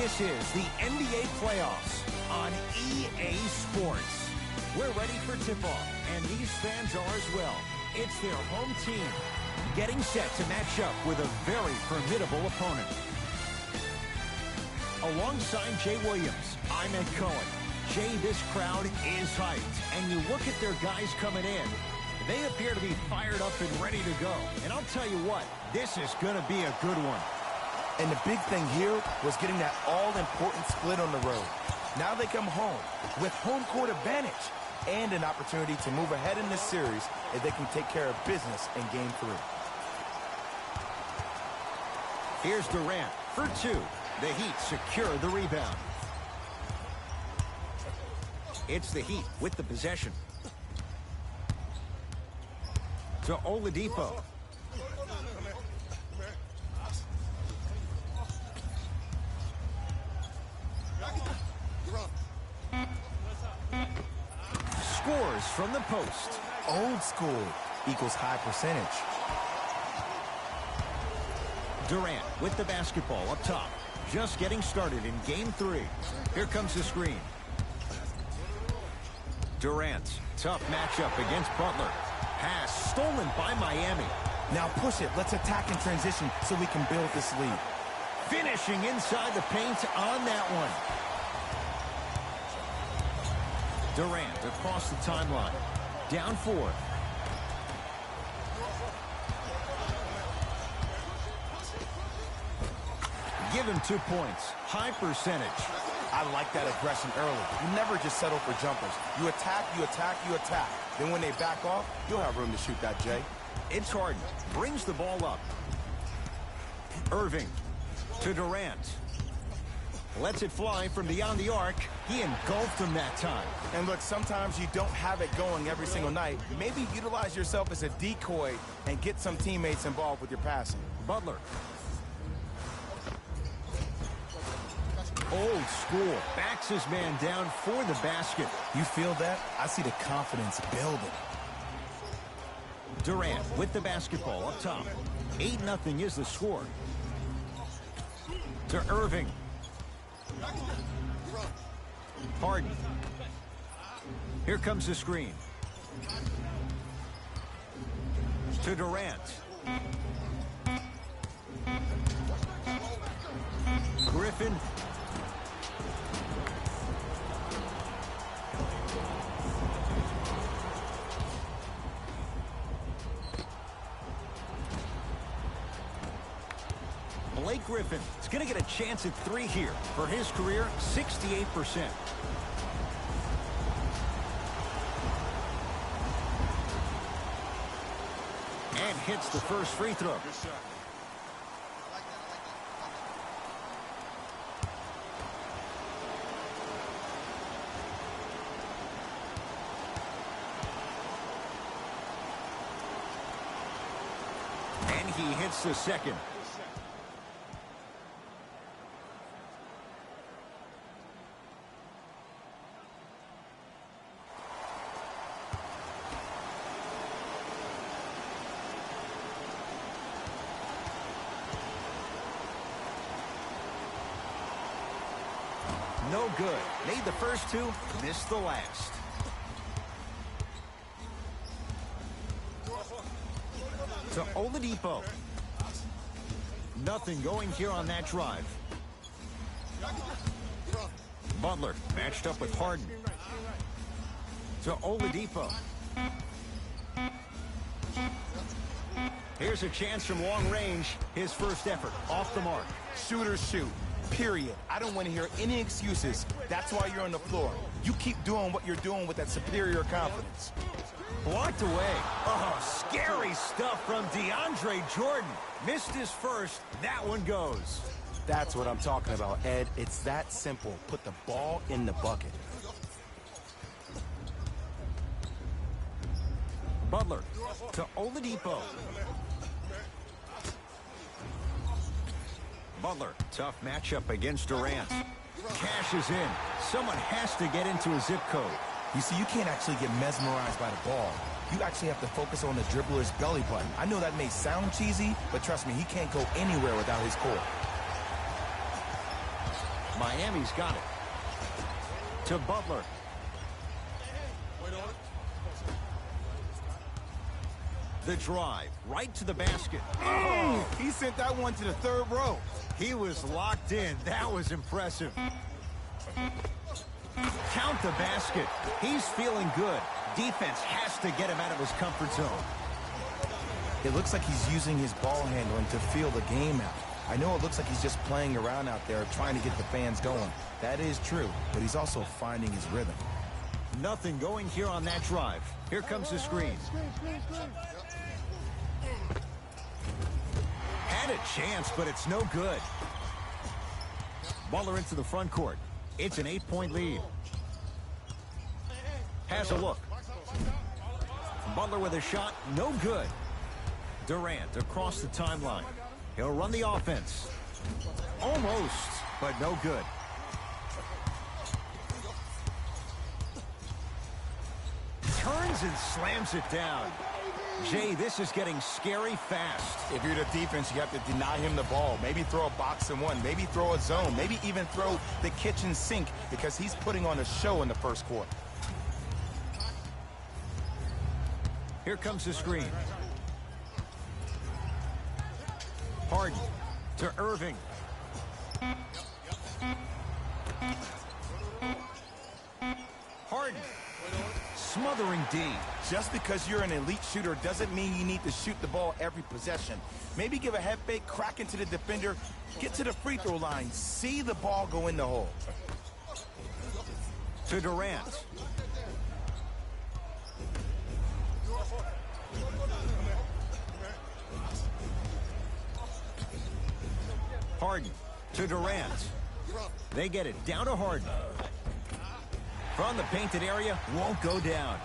This is the NBA playoffs on EA Sports. We're ready for tip-off, and these fans are as well. It's their home team getting set to match up with a very formidable opponent. Alongside Jay Williams, I'm Ed Cohen. Jay, this crowd is hyped, and you look at their guys coming in. They appear to be fired up and ready to go. And I'll tell you what, this is going to be a good one. And the big thing here was getting that all-important split on the road. Now they come home with home court advantage and an opportunity to move ahead in this series if they can take care of business in Game 3. Here's Durant for two. The Heat secure the rebound. It's the Heat with the possession. To Oladipo. Scores from the post. Old school equals high percentage. Durant with the basketball up top. Just getting started in Game 3. Here comes the screen. Durant, tough matchup against Butler. Pass stolen by Miami. Now push it. Let's attack in transition so we can build this lead. Finishing inside the paint on that one. Durant across the timeline. Down 4. Give him 2 points. High percentage. I like that aggression early. You never just settle for jumpers. You attack, you attack, you attack. Then when they back off, you'll have room to shoot that, Jay. It's Harden. Brings the ball up. Irving to Durant. Lets it fly from beyond the arc. He engulfed him that time. And look, sometimes you don't have it going every single night. Maybe utilize yourself as a decoy and get some teammates involved with your passing. Butler. Old school. Backs his man down for the basket. You feel that? I see the confidence building. Durant with the basketball up top. 8-0 is the score. To Irving. Harden. Here comes the screen. To Durant. Griffin. Blake Griffin is going to get a chance at 3 here. For his career, 68%. And hits the first free throw. And he hits the second. No good. Made the first 2, missed the last. To Oladipo. Nothing going here on that drive. Butler matched up with Harden. To Oladipo. Here's a chance from long range. His first effort off the mark. Shooters shoot. Period. I don't want to hear any excuses. That's why you're on the floor. You keep doing what you're doing with that superior confidence. Blocked away. Oh, scary stuff from DeAndre Jordan. Missed his first. That one goes. That's what I'm talking about, Ed. It's that simple. Put the ball in the bucket. Butler to Oladipo. Butler, tough matchup against Durant. Cashes in. Someone has to get into a zip code. You see, you can't actually get mesmerized by the ball. You actually have to focus on the dribbler's belly button. I know that may sound cheesy, but trust me, he can't go anywhere without his core. Miami's got it. To Butler. The drive, right to the basket. Oh, he sent that one to the third row. He was locked in. That was impressive. Count the basket. He's feeling good. Defense has to get him out of his comfort zone. It looks like he's using his ball handling to feel the game out. I know it looks like he's just playing around out there trying to get the fans going. That is true, but he's also finding his rhythm. Nothing going here on that drive. Here comes the screen. Had a chance, but it's no good. Butler into the front court. It's an 8-point lead. Has a look. Butler with a shot, no good. Durant across the timeline. He'll run the offense. Almost, but no good. Turns and slams it down. Jay, this is getting scary fast. If you're the defense, you have to deny him the ball. Maybe throw a box and one. Maybe throw a zone. Maybe even throw the kitchen sink because he's putting on a show in the first quarter. Here comes the screen. Harden to Irving. Harden smothering D. Just because you're an elite shooter doesn't mean you need to shoot the ball every possession. Maybe give a head fake, crack into the defender, get to the free throw line, see the ball go in the hole. To Durant. Harden to Durant. They get it down to Harden. From the painted area, won't go down.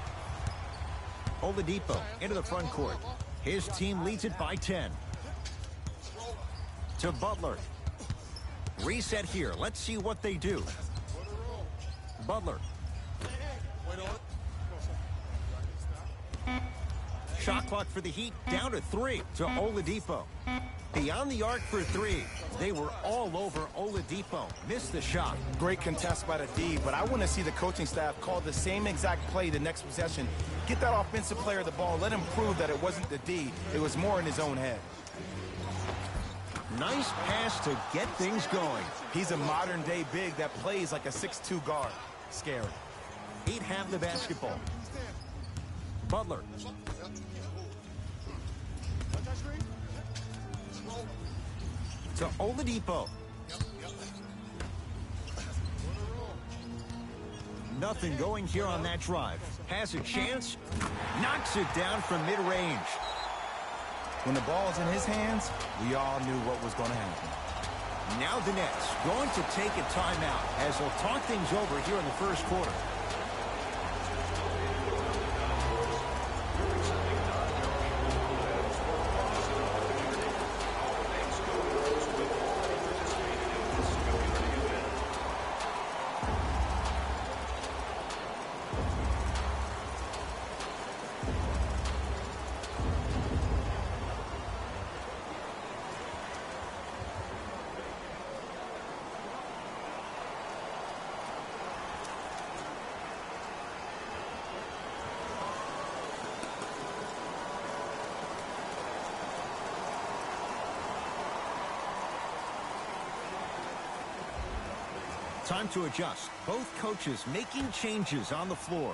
Oladipo into the front court. His team leads it by 10. To Butler. Reset here. Let's see what they do. Butler. Shot clock for the Heat down to 3 to Oladipo. Beyond the arc for 3. They were all over Oladipo. Missed the shot. Great contest by the D, but I want to see the coaching staff call the same exact play the next possession. Get that offensive player the ball. Let him prove that it wasn't the D. It was more in his own head. Nice pass to get things going. He's a modern-day big that plays like a 6'2 guard. Scary. He'd have the basketball. Butler. To Oladipo. Nothing going here on that drive. Has a chance. Knocks it down from mid-range. When the ball's in his hands, we all knew what was going to happen. Now the Nets going to take a timeout as they'll talk things over here in the first quarter. Time to adjust. Both coaches making changes on the floor.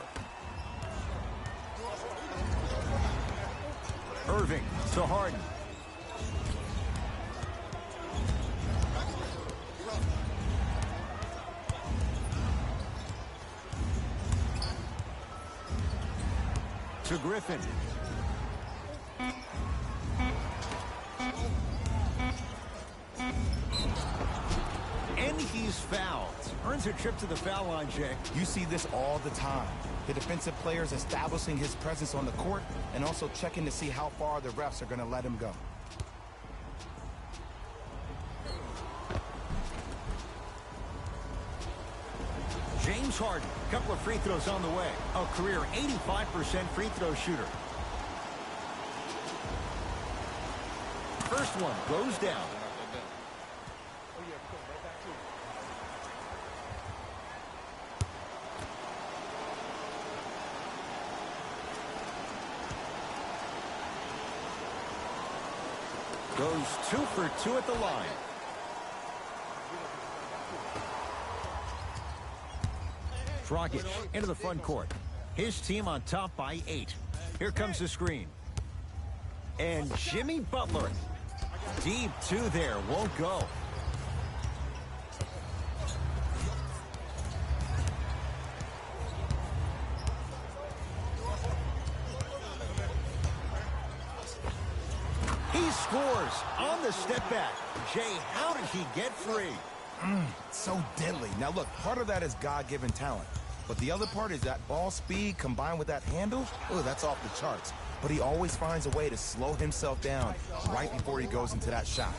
Irving to Harden. To Griffin. And he's fouled. Earns a trip to the foul line, Jay. You see this all the time. The defensive players establishing his presence on the court and also checking to see how far the refs are going to let him go. James Harden, a couple of free throws on the way. A career 85% free throw shooter. First one goes down. Goes 2 for 2 at the line. Dragic into the front court. His team on top by 8. Here comes the screen. And Jimmy Butler. Deep 2 there. Won't go. He scores on the step back. Jay, how did he get free? So deadly. Now look, part of that is God-given talent. But the other part is that ball speed combined with that handle. Oh, that's off the charts. But he always finds a way to slow himself down right before he goes into that shot.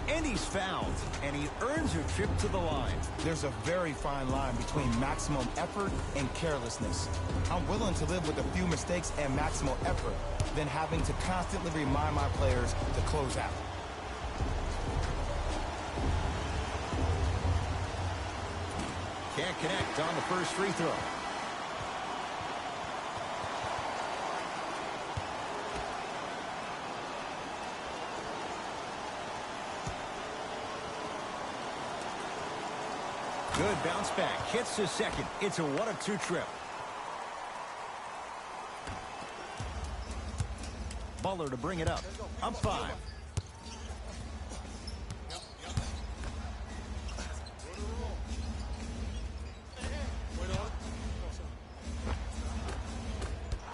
And he's fouled, and he earns a trip to the line. There's a very fine line between maximum effort and carelessness. I'm willing to live with a few mistakes and maximal effort than having to constantly remind my players to close out. Can't connect on the first free throw. Good bounce back. Hits the second. It's a 1-of-2 trip. Butler to bring it up. Up 5.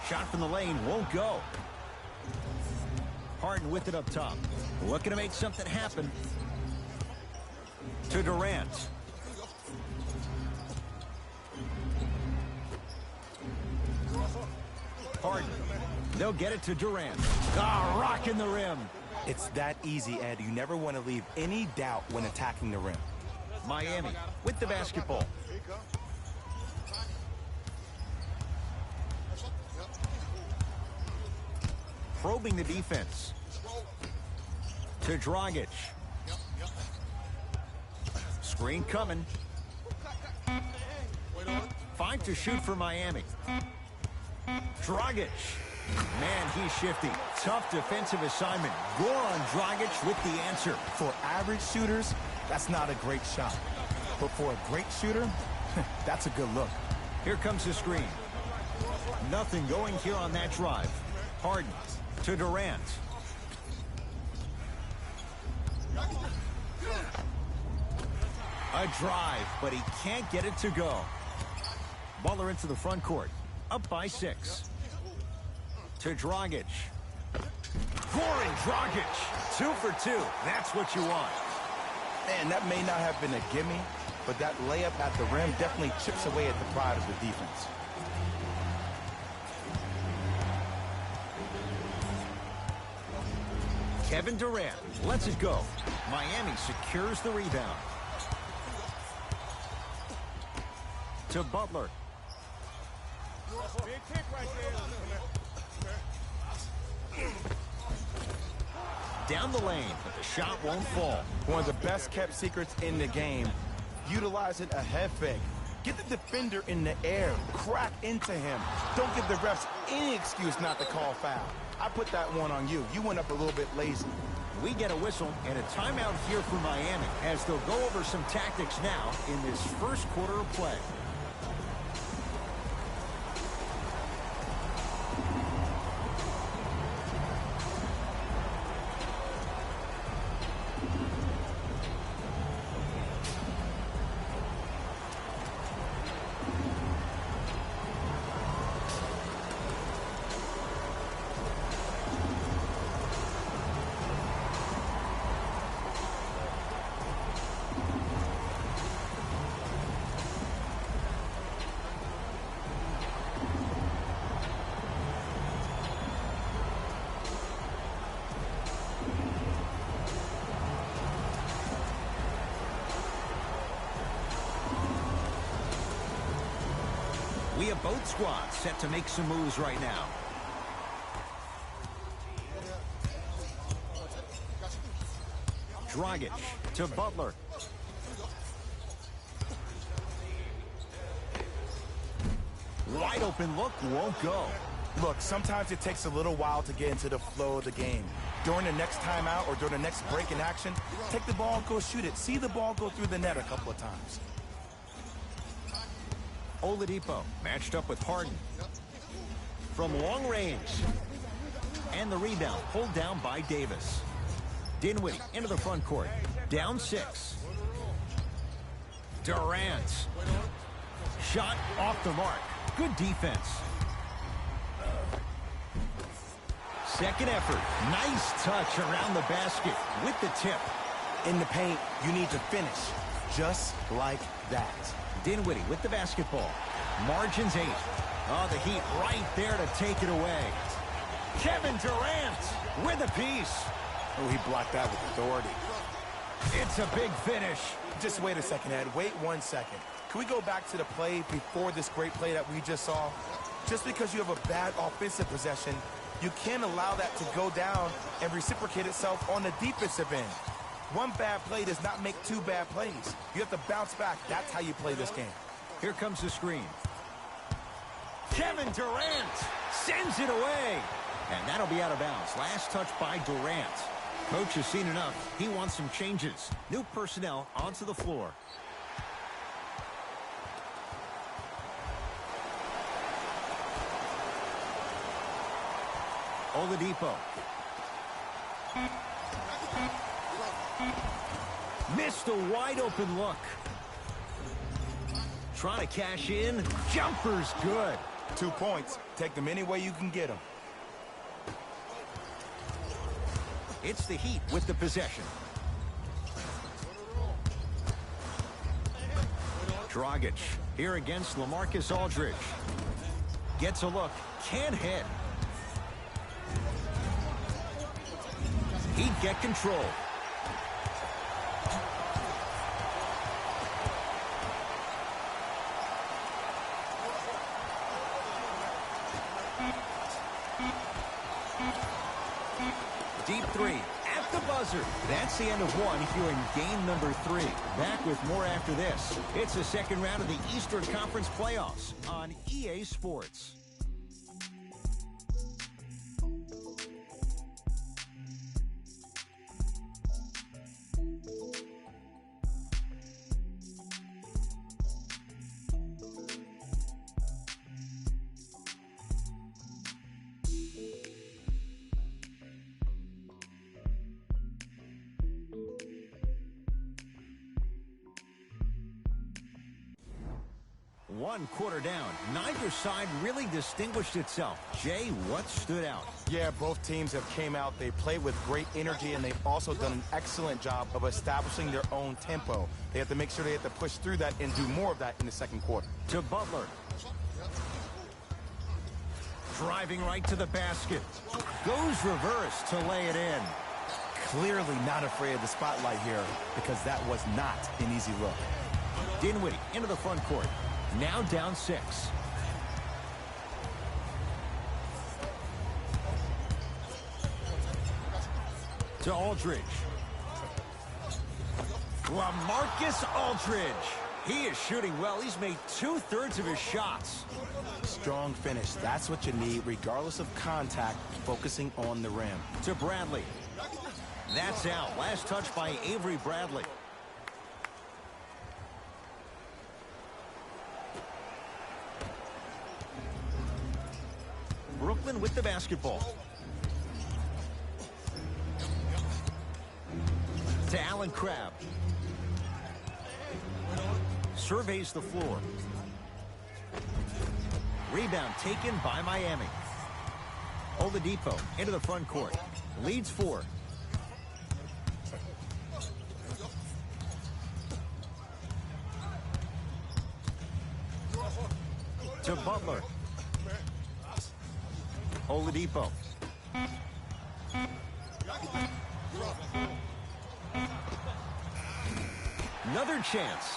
Shot from the lane won't go. Harden with it up top. Looking to make something happen. To Durant. Harden. They'll get it to Durant. Ah, rocking the rim. It's that easy, Ed. You never want to leave any doubt when attacking the rim. Miami with the basketball. Probing the defense. To Dragic. Screen coming. 5 to shoot for Miami. Dragic. Man, he's shifty. Tough defensive assignment. Goran Dragic with the answer. For average shooters, that's not a great shot. But for a great shooter, that's a good look. Here comes the screen. Nothing going here on that drive. Harden to Durant. A drive, but he can't get it to go. Butler into the front court. Up by 6. To Dragic. Goran Dragic. 2 for 2. That's what you want. Man, that may not have been a gimme, but that layup at the rim definitely chips away at the pride of the defense. Kevin Durant lets it go. Miami secures the rebound. To Butler. Down the lane, but the shot won't fall. One of the best kept secrets in the game, utilizing a head fake. Get the defender in the air, crack into him. Don't give the refs any excuse not to call foul. I put that one on you. You went up a little bit lazy. We get a whistle and a timeout here for Miami as they'll go over some tactics now in this first quarter of play. We have both squads set to make some moves right now. Dragic to Butler. Wide open look, won't go. Look, sometimes it takes a little while to get into the flow of the game. During the next timeout or during the next break in action, take the ball and go shoot it. See the ball go through the net a couple of times. Oladipo matched up with Harden. From long range. And the rebound pulled down by Davis. Dinwiddie into the front court. Down 6. Durant. Shot off the mark. Good defense. Second effort. Nice touch around the basket with the tip. In the paint, you need to finish just like that. Dinwiddie with the basketball. Margins 8. Oh, the Heat right there to take it away. Kevin Durant with a piece. Oh, he blocked that with authority. It's a big finish. Just wait a second, Ed. Wait 1 second. Can we go back to the play before this great play that we just saw? Just because you have a bad offensive possession, you can't allow that to go down and reciprocate itself on the defensive end. One bad play does not make 2 bad plays. You have to bounce back. That's how you play this game. Here comes the screen. Kevin Durant sends it away. And that'll be out of bounds. Last touch by Durant. Coach has seen enough. He wants some changes. New personnel onto the floor. Oladipo. Missed a wide open look. Trying to cash in. Jumper's good. 2 points. Take them any way you can get them. It's the Heat with the possession. Dragic here against LaMarcus Aldridge. Gets a look. Can't hit. He'd get control. Deep 3 at the buzzer. That's the end of 1 here in game number 3. Back with more after this. It's the second round of the Eastern Conference playoffs on EA Sports. One quarter down. Neither side really distinguished itself. Jay, what stood out? Yeah, both teams have came out. They played with great energy, and they've also done an excellent job of establishing their own tempo. They have to make sure they have to push through that and do more of that in the second quarter. To Butler. Driving right to the basket. Goes reverse to lay it in. Clearly not afraid of the spotlight here because that was not an easy look. Dinwiddie into the front court. Now down 6. To Aldridge. LaMarcus Aldridge. He is shooting well. He's made 2/3 of his shots. Strong finish. That's what you need, regardless of contact, focusing on the rim. To Bradley. That's out. Last touch by Avery Bradley. Brooklyn with the basketball. To Allen Crabbe. Surveys the floor. Rebound taken by Miami. Oladipo into the front court. Leads 4. To Butler. Oladipo. Another chance.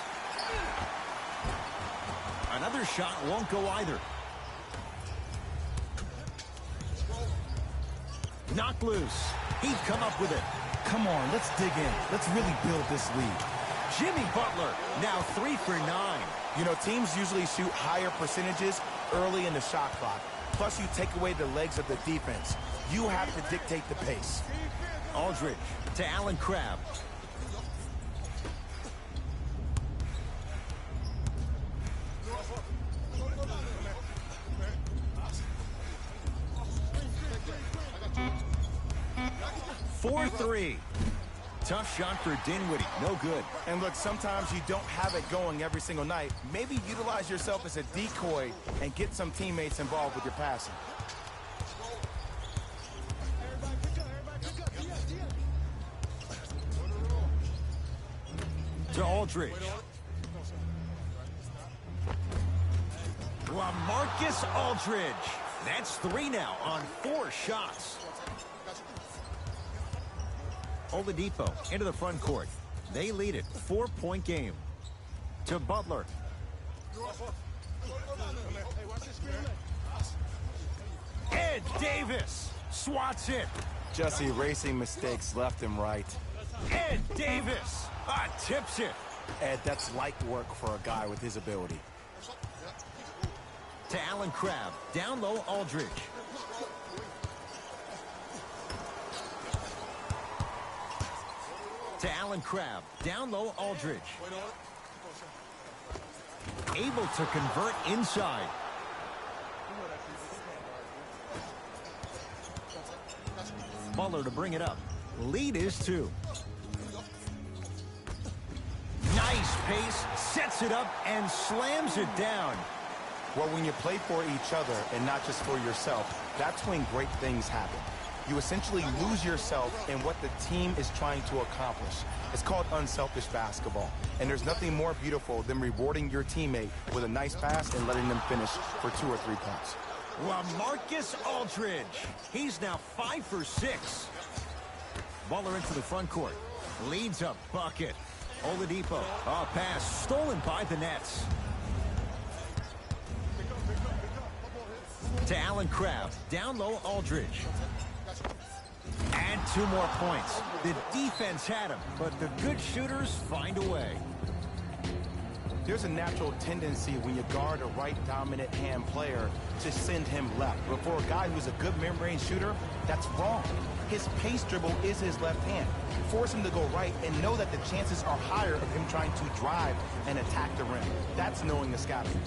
Another shot won't go either. Knocked loose. He'd come up with it. Come on, let's dig in. Let's really build this lead. Jimmy Butler, now 3 for 9. You know, teams usually shoot higher percentages early in the shot clock. Plus, you take away the legs of the defense. You have to dictate the pace. Aldridge to Allen Crabbe. For three. Tough shot for Dinwiddie. No good. And look, sometimes you don't have it going every single night. Maybe utilize yourself as a decoy and get some teammates involved with your passing. To Aldridge. LaMarcus Aldridge. That's 3 now on 4 shots. Oladipo into the front court. They lead it. 4-point game. To Butler. Ed Davis swats it. Just erasing mistakes left and right. Ed Davis tips it. Ed, that's light work for a guy with his ability. To Allen Crabbe. Down low, Aldridge. To Allen Crabbe. Down low, Aldridge. Able to convert inside. Butler to bring it up. Lead is 2. Nice pace. Sets it up and slams it down. Well, when you play for each other and not just for yourself, that's when great things happen. You essentially lose yourself in what the team is trying to accomplish. It's called unselfish basketball. And there's nothing more beautiful than rewarding your teammate with a nice pass and letting them finish for 2 or 3 points. LaMarcus Aldridge. He's now 5 for 6. Butler into the front court. Leads a bucket. Oladipo. A pass stolen by the Nets. To Allen Crabbe. Down low, Aldridge. And 2 more points. The defense had him, but the good shooters find a way. There's a natural tendency when you guard a right dominant hand player to send him left. But for a guy who's a good mid-range shooter, that's wrong. His pace dribble is his left hand. Force him to go right and know that the chances are higher of him trying to drive and attack the rim. That's knowing the scouting.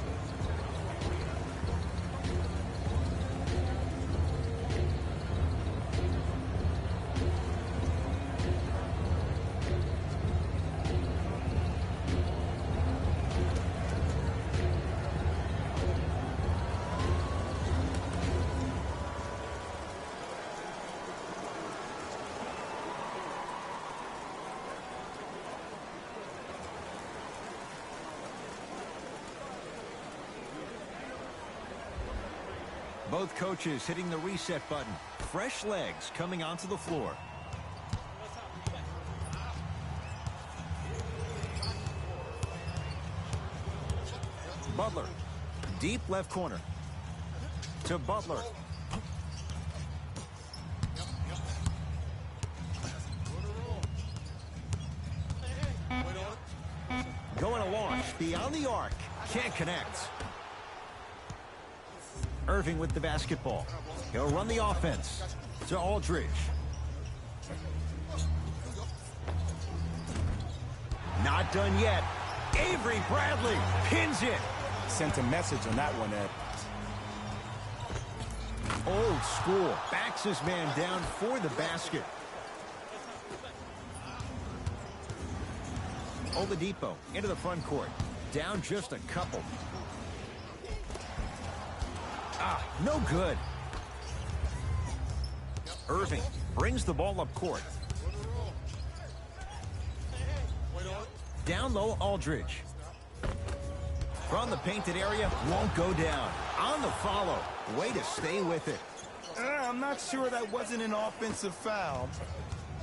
Both coaches hitting the reset button. Fresh legs coming onto the floor. Butler. Deep left corner. To Butler. Going to launch. Beyond the arc. Can't connect. Irving with the basketball. He'll run the offense. To Aldridge. Not done yet. Avery Bradley pins it. Sent a message on that one, Ed. Old school. Backs his man down for the basket. Oladipo into the front court. Down just a couple. No good. Irving brings the ball up court. Down low, Aldridge. From the painted area, won't go down. On the follow. Way to stay with it. I'm not sure that wasn't an offensive foul,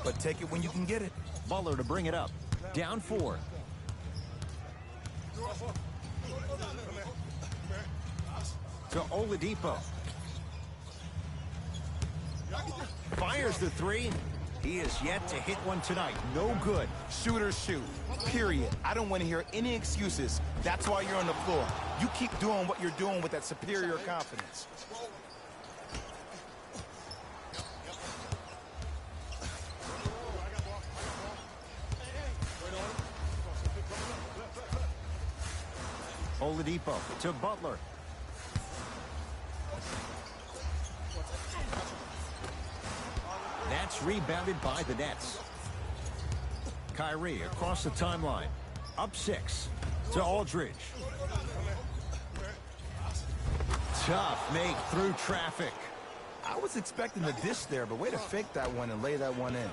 but take it when you can get it. Butler to bring it up. Down 4. To Oladipo. Fires the 3. He is yet to hit one tonight. No good. Shooters shoot. Period. I don't want to hear any excuses. That's why you're on the floor. You keep doing what you're doing with that superior confidence. Oladipo to Butler. That's rebounded by the Nets. Kyrie across the timeline. Up 6 to Aldridge. Tough make through traffic. I was expecting a dish there, but way to fake that one and lay that one in.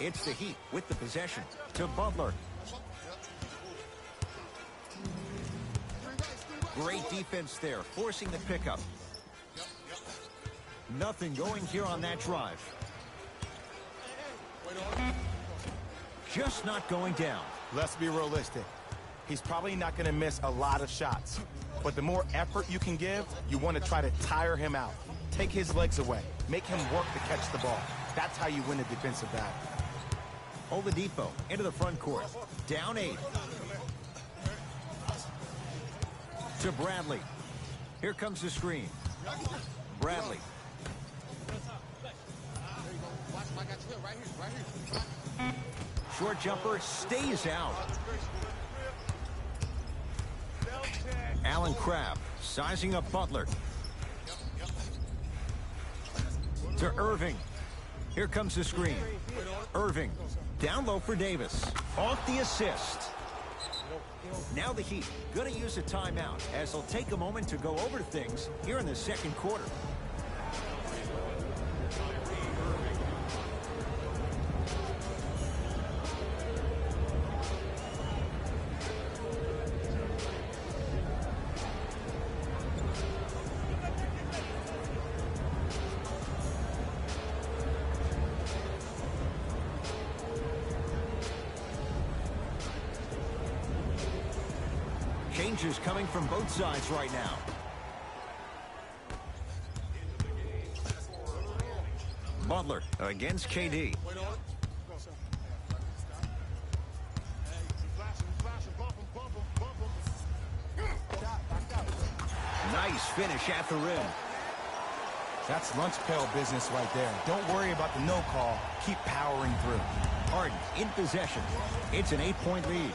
It's the Heat with the possession to Butler. Great defense there, forcing the pickup. Nothing going here on that drive. Just not going down. Let's be realistic. He's probably not going to miss a lot of shots. But the more effort you can give, you want to try to tire him out. Take his legs away. Make him work to catch the ball. That's how you win a defensive battle. Oladipo into the front court. Down 8. To Bradley. Here comes the screen. Bradley. Short jumper stays out. Allen Crabbe sizing up Butler. To Irving. Here comes the screen. Irving down low for Davis. Off the assist. Now the Heat going to use a timeout as they'll take a moment to go over things here in the second quarter. Changes coming from both sides right now. Butler against KD. Nice finish at the rim. That's lunch pail business right there. Don't worry about the no call. Keep powering through. Harden in possession. It's an 8-point lead.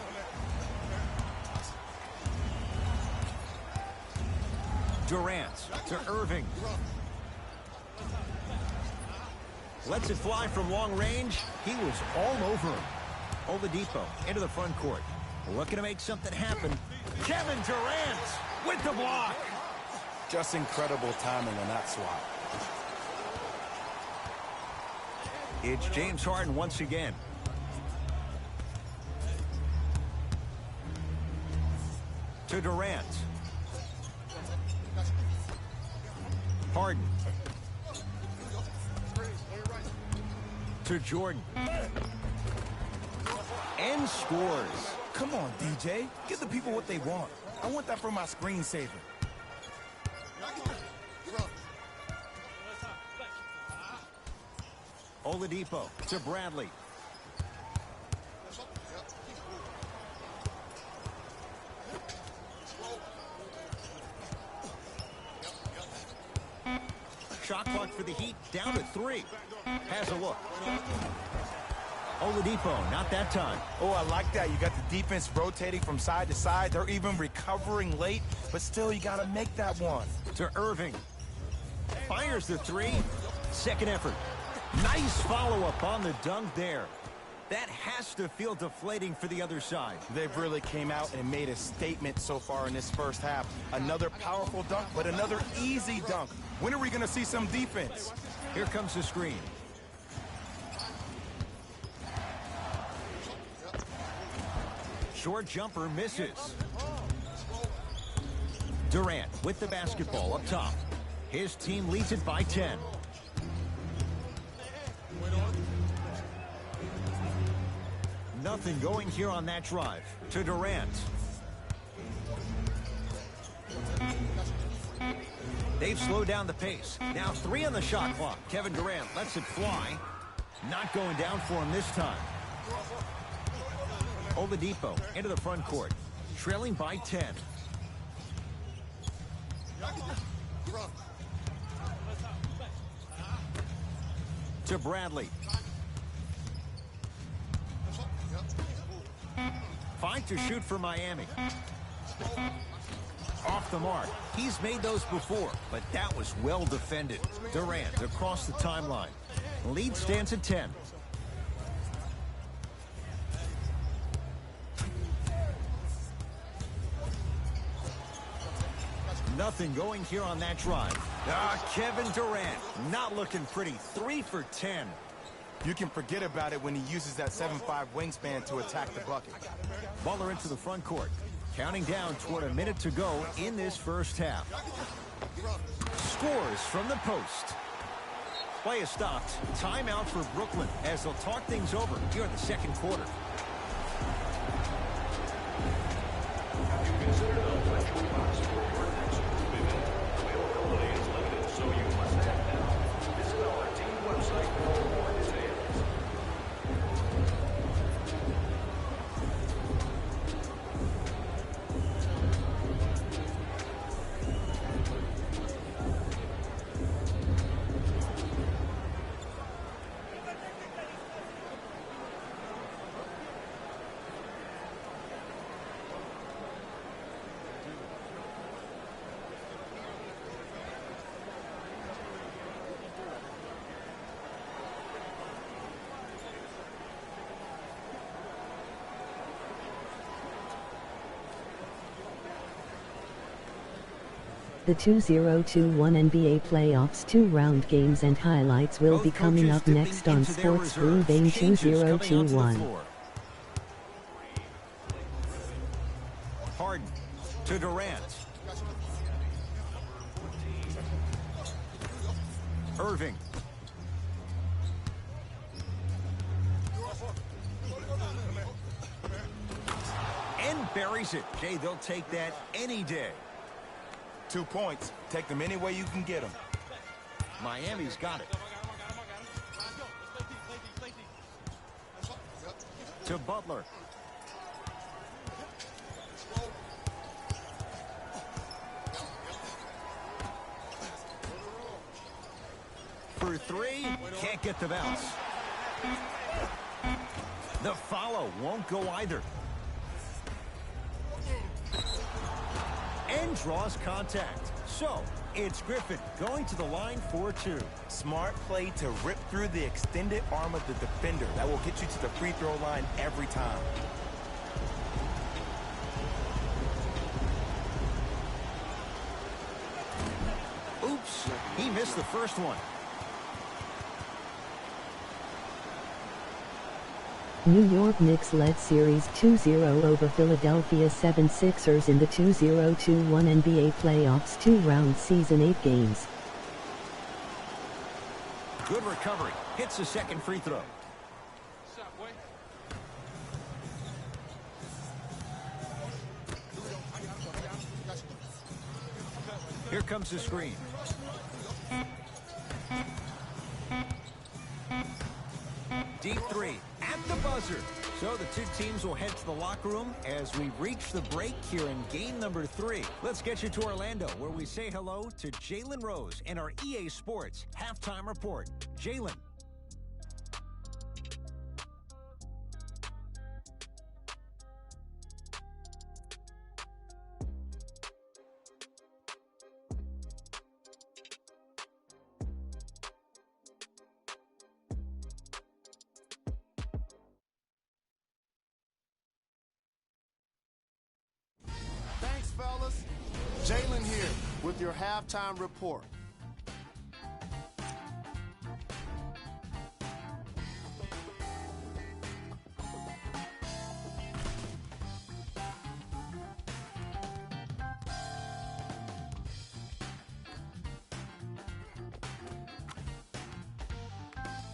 Durant to Irving. Lets it fly from long range. He was all over him. Oladipo into the front court. Looking to make something happen. Kevin Durant with the block. Just incredible timing on that swat. It's James Harden once again. To Durant. Harden. To Jordan. And scores. Come on, DJ. Give the people what they want. I want that for my screensaver. Oladipo to Bradley. Shot clock for the Heat down to 3. Has a look. Oladipo, not that time. Oh, I like that. You got the defense rotating from side to side. They're even recovering late, but still you got to make that one. To Irving. Fires the 3. Second effort. Nice follow-up on the dunk there. That has to feel deflating for the other side. They've really came out and made a statement so far in this first half. Another powerful dunk, but another easy dunk. When are we going to see some defense? Here comes the screen. Short jumper misses. Durant with the basketball up top. His team leads it by 10. Nothing going here on that drive. To Durant. They've slowed down the pace. Now 3 on the shot clock. Kevin Durant lets it fly. Not going down for him this time. Oladipo into the front court. Trailing by 10. To Bradley. 5 to shoot for Miami. Off the mark. He's made those before, but that was well defended. Durant across the timeline. Lead stands at 10. Nothing going here on that drive. Kevin Durant not looking pretty. 3 for 10. You can forget about it when he uses that 7'5" wingspan to attack the bucket. Butler into the front court. Counting down toward a minute to go in this first half. Scores from the post. Play is stopped. Timeout for Brooklyn as they'll talk things over here in the second quarter. The 2021 NBA Playoffs 2-round games and highlights will be coming up next on Sports Blue Vein 2021. Harden to Durant. Irving. And buries it. Jay, they'll take that any day. 2 points. Take them any way you can get them. Miami's got it. To Butler. For 3, can't get the bounce. The follow won't go either. And draws contact. So, it's Griffin going to the line for 2. Smart play to rip through the extended arm of the defender. That will get you to the free throw line every time. Oops, he missed the first one. New York Knicks led Series 2-0 over Philadelphia 76ers in the 2021 NBA Playoffs 2-round Season 8 games. Good recovery. Hits the second free throw. Here comes the screen. Deep 3 at the buzzer. So the two teams will head to the locker room as we reach the break here in game number 3. Let's get you to Orlando, where we say hello to Jalen Rose and our EA Sports halftime report. Jalen. Fellas, Jalen here with your halftime report.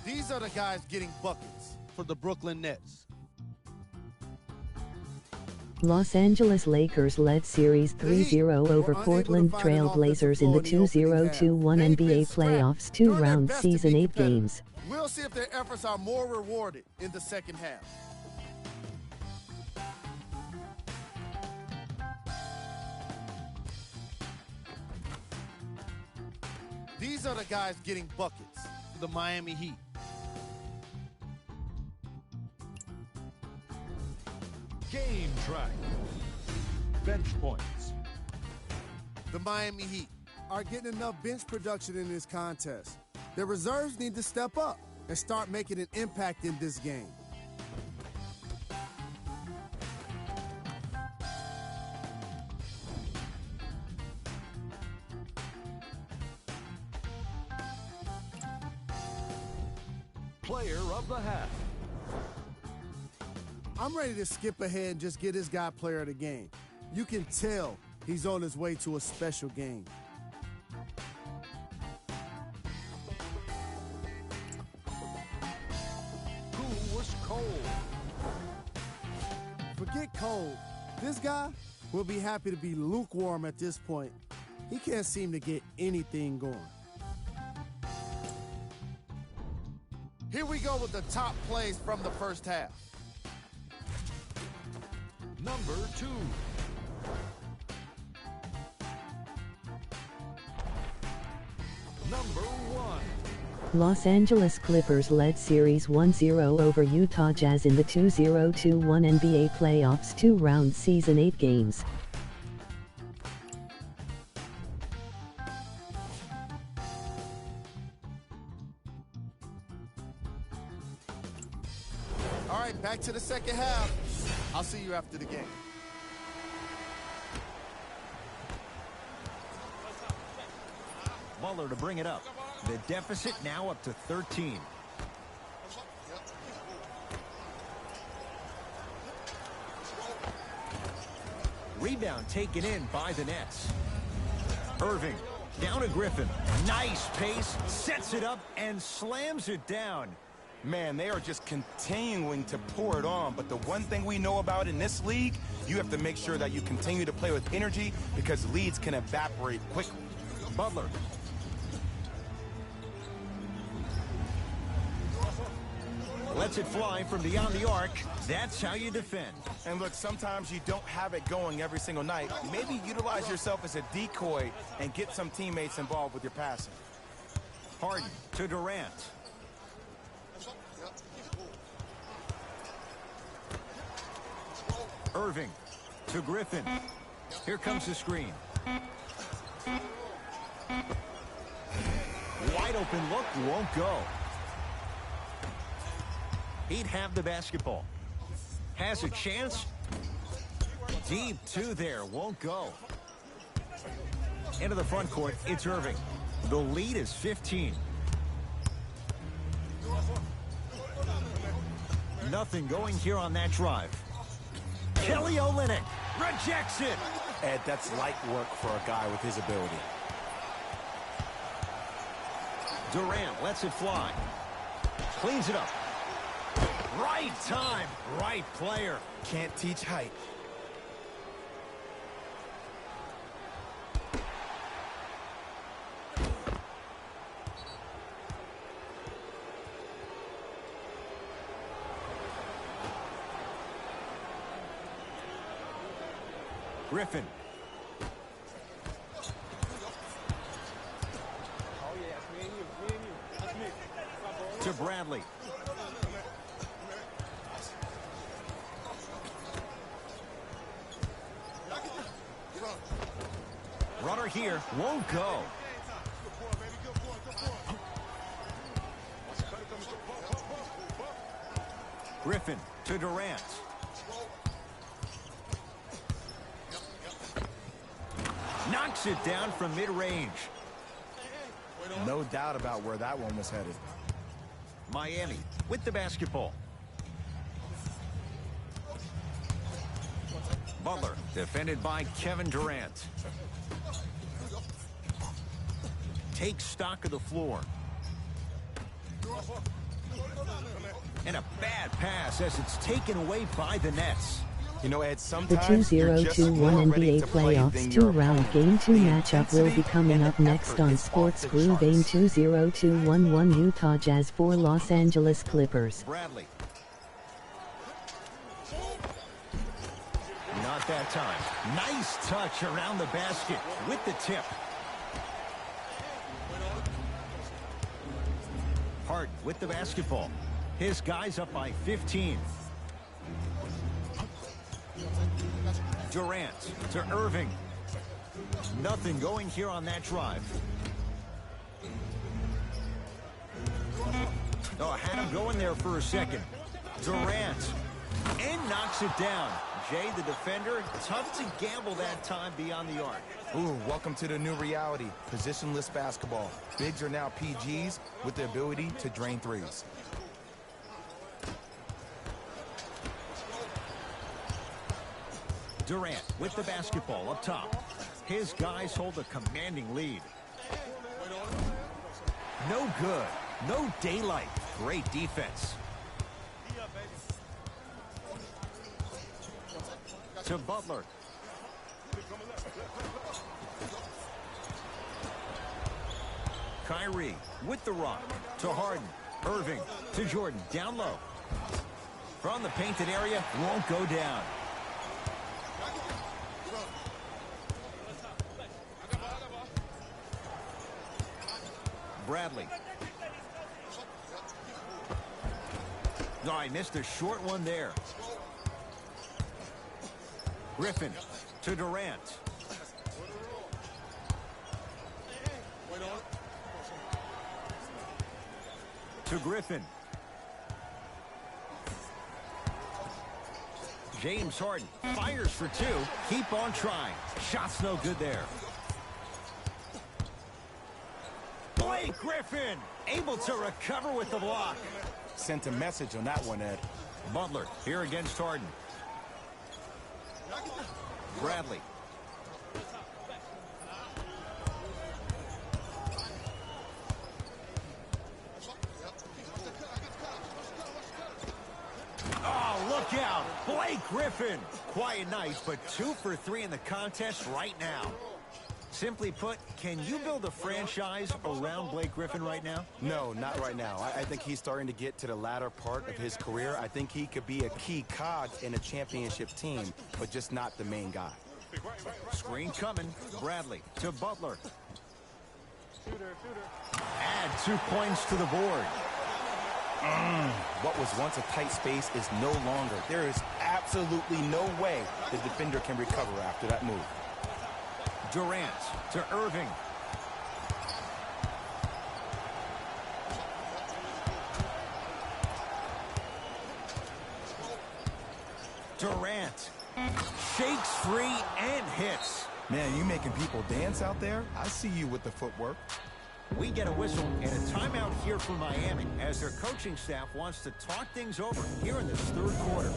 These are the guys getting buckets for the Brooklyn Nets. Los Angeles Lakers led Series 3-0 over Portland Trail Blazers in the 2021 NBA Playoffs 2-round Season 8 games. We'll see if their efforts are more rewarded in the second half. These are the guys getting buckets for the Miami Heat. Game track. Bench points. The Miami Heat are getting enough bench production in this contest. Their reserves need to step up and start making an impact in this game. Player of the half. I'm ready to skip ahead and just get this guy player of the game. You can tell he's on his way to a special game. Who was cold? Forget cold. This guy will be happy to be lukewarm at this point. He can't seem to get anything going. Here we go with the top plays from the first half. Number 2. Number 1. Los Angeles Clippers led Series 1-0 over Utah Jazz in the 2021 NBA playoffs 2-round season 8 games. All right, back to the second half. I'll see you after the game. Butler to bring it up. The deficit now up to 13. Rebound taken in by the Nets. Irving down to Griffin. Nice pace, sets it up and slams it down. Man, they are just continuing to pour it on. But the one thing we know about in this league, you have to make sure that you continue to play with energy because leads can evaporate quickly. Butler. Lets it fly from beyond the arc. That's how you defend. And look, sometimes you don't have it going every single night. Maybe utilize yourself as a decoy and get some teammates involved with your passing. Harden to Durant. Irving to Griffin. Here comes the screen. Wide open look, won't go. He'd have the basketball. Has a chance. Deep two there, won't go. Into the front court, it's Irving. The lead is 15. Nothing going here on that drive. Kelly Olynyk rejects it. Ed, that's light work for a guy with his ability. Durant lets it fly. Cleans it up. Right time, right player. Can't teach height. Griffin. To Bradley. Runner here, won't go. Griffin to Durant. Knocks it down from mid-range. No doubt about where that one was headed. Miami with the basketball. Butler defended by Kevin Durant. Takes stock of the floor. And a bad pass as it's taken away by the Nets. You know, Ed, The sometimes you're just more 2021 ready NBA to play playoffs than your 2-round opponent. Game 2 The matchup will be intensity coming and up the next effort on is Sports off the Brew Game charts. 20211 Utah Jazz 4 Los Angeles Clippers. Bradley. Not that time. Nice touch around the basket with the tip. Harden with the basketball. His guys up by 15. Durant to Irving. Nothing going here on that drive. Oh, had him going there for a second. Durant. And knocks it down. Jay, the defender, tough to gamble that time beyond the arc. Ooh, welcome to the new reality. Positionless basketball. Bigs are now PGs with the ability to drain threes. Durant with the basketball up top. His guys hold a commanding lead. No good. No daylight. Great defense. To Butler. Kyrie with the rock. To Harden. Irving to Jordan. Down low. From the painted area. Won't go down. Bradley. No, I missed a short one there. Griffin to Durant. To Griffin. James Harden fires for two. Keep on trying. Shot's no good there. Blake Griffin able to recover with the block. Sent a message on that one, Ed. Butler here against Harden. Bradley. Oh, look out. Blake Griffin. Quiet night, but 2 for 3 in the contest right now. Simply put, can you build a franchise around Blake Griffin right now? No, not right now. I think he's starting to get to the latter part of his career. I think he could be a key cog in a championship team, but just not the main guy. Screen coming. Bradley to Butler. Add 2 points to the board. What was once a tight space is no longer. There is absolutely no way the defender can recover after that move. Durant to Irving. Durant shakes free and hits. Man, you making people dance out there? I see you with the footwork. We get a whistle and a timeout here for Miami as their coaching staff wants to talk things over here in this third quarter.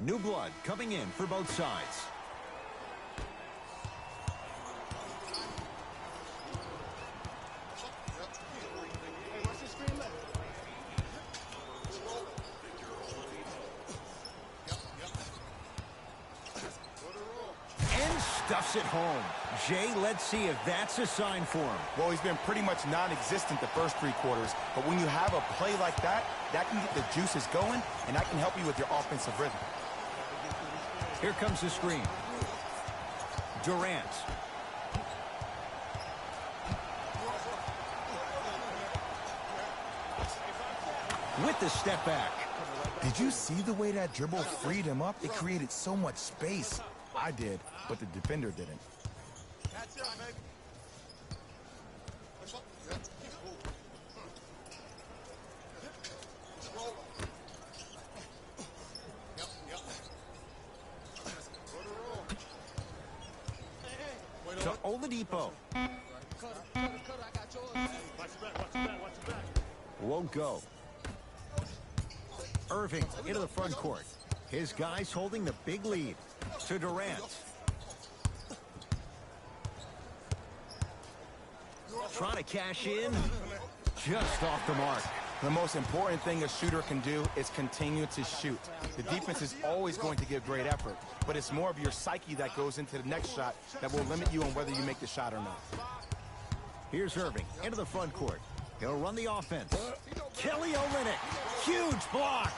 New blood coming in for both sides. And stuffs it home. Jay, let's see if that's a sign for him. Well, he's been pretty much non-existent the first 3 quarters, but when you have a play like that, that can get the juices going, and that can help you with your offensive rhythm. Here comes the screen. Durant. With the step back. Did you see the way that dribble freed him up? It created so much space. I did, but the defender didn't. Oladipo. Won't go. Irving into the front court. His guys holding the big lead. To Durant. Trying to cash in. Just off the mark. The most important thing a shooter can do is continue to shoot. The defense is always going to give great effort, but it's more of your psyche that goes into the next shot that will limit you on whether you make the shot or not. Here's Irving into the front court. He'll run the offense. Kelly Olynyk. Huge block.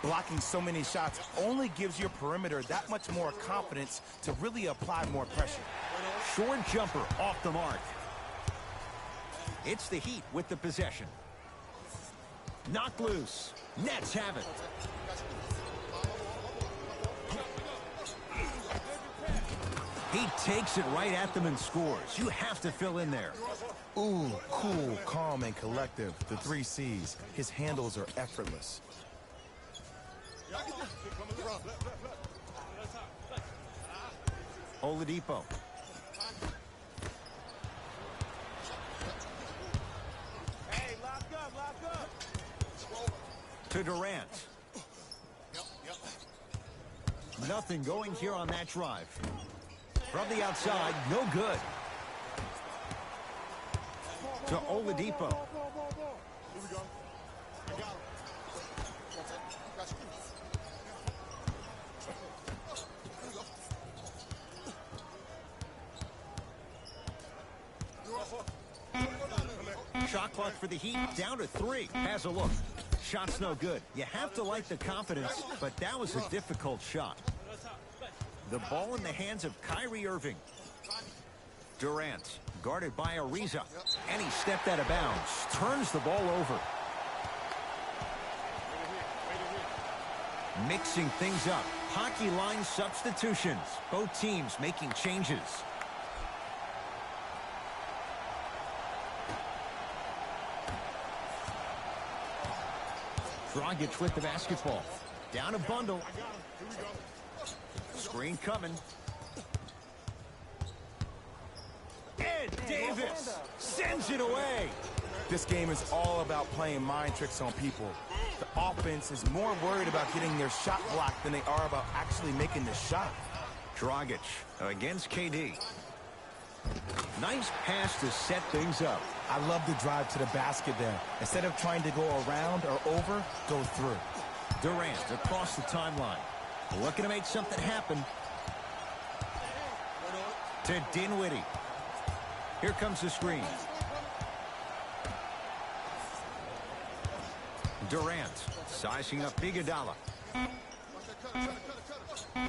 Blocking so many shots only gives your perimeter that much more confidence to really apply more pressure. Short jumper off the mark. It's the Heat with the possession. Knocked loose. Nets have it. He takes it right at them and scores. You have to fill in there. Ooh, cool, calm, and collective. The 3 C's. His handles are effortless. Oladipo. To Durant. Nothing going here on that drive. From the outside, no good. To Oladipo. Shot clock for the Heat, down to 3. Has a look. Shot's no good. You have to like the confidence, but that was a difficult shot. The ball in the hands of Kyrie Irving. Durant, guarded by Ariza. And he stepped out of bounds. Turns the ball over. Mixing things up. Hockey line substitutions. Both teams making changes. Dragic with the basketball. Down a bundle. Screen coming. Ed Davis sends it away. This game is all about playing mind tricks on people. The offense is more worried about getting their shot blocked than they are about actually making the shot. Dragic against KD. Nice pass to set things up. I love the drive to the basket there. Instead of trying to go around or over, go through. Durant across the timeline. Looking to make something happen. To Dinwiddie. Here comes the screen. Durant sizing up Iguodala.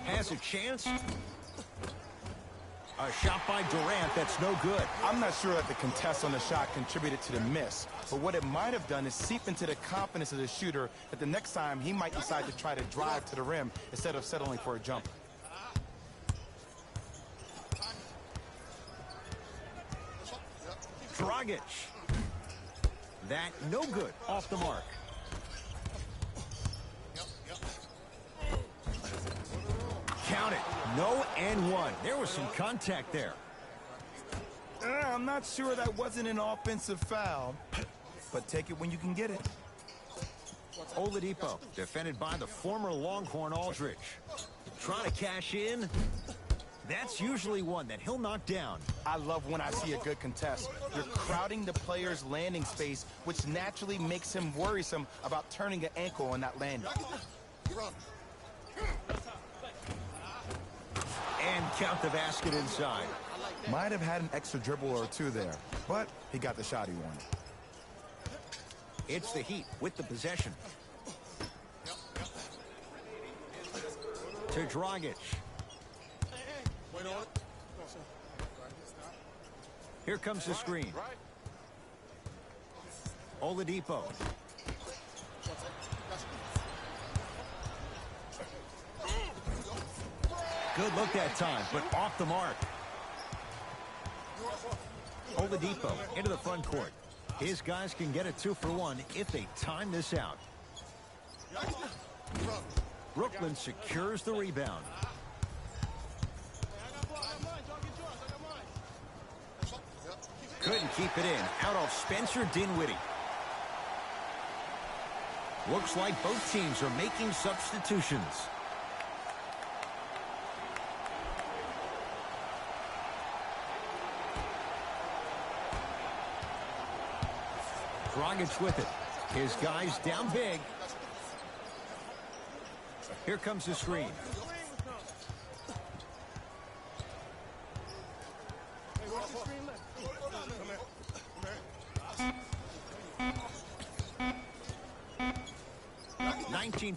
Has a chance. A shot by Durant that's no good. I'm not sure that the contest on the shot contributed to the miss, but what it might have done is seep into the confidence of the shooter that the next time he might decide to try to drive to the rim instead of settling for a jumper. Dragic. That no good, off the mark. Count it. No and one. There was some contact there. I'm not sure that wasn't an offensive foul, but take it when you can get it. Oladipo, defended by the former Longhorn Aldridge. Trying to cash in. That's usually one that he'll knock down. I love when I see a good contest. You're crowding the player's landing space, which naturally makes him worrisome about turning an ankle on that landing. And count the basket inside. Might have had an extra dribble or two there, but he got the shot he wanted. It's the Heat with the possession. To Dragic. Here comes the screen. Oladipo. Good look that time, but off the mark. Oladipo into the front court. His guys can get a 2-for-1 if they time this out. Brooklyn secures the rebound. keep it in. Out of Spencer Dinwiddie. Looks like both teams are making substitutions. Dragic with it. His guys down big. Here comes the screen.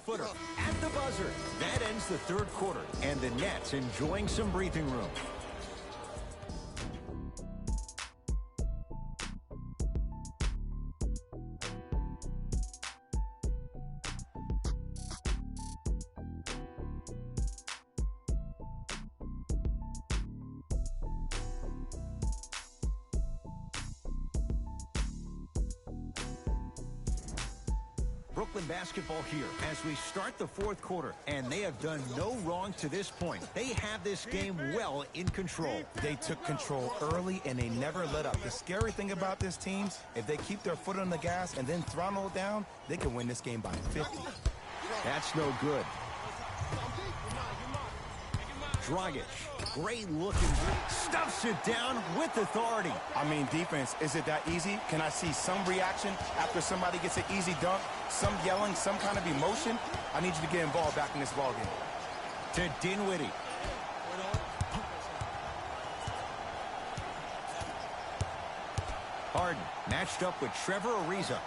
Footer at the buzzer. That ends the third quarter, and the Nets enjoying some breathing room. Brooklyn basketball here as we start the fourth quarter, and they have done no wrong to this point. They have this game well in control. They took control early, and they never let up. The scary thing about this team, if they keep their foot on the gas and then throttle it down, they can win this game by 50. That's no good. Dragic, great looking, stuffs it down with authority. I mean, defense, is it that easy? Can I see some reaction after somebody gets an easy dunk? Some yelling, some kind of emotion? I need you to get involved back in this ballgame. To Dinwiddie. Harden matched up with Trevor Ariza.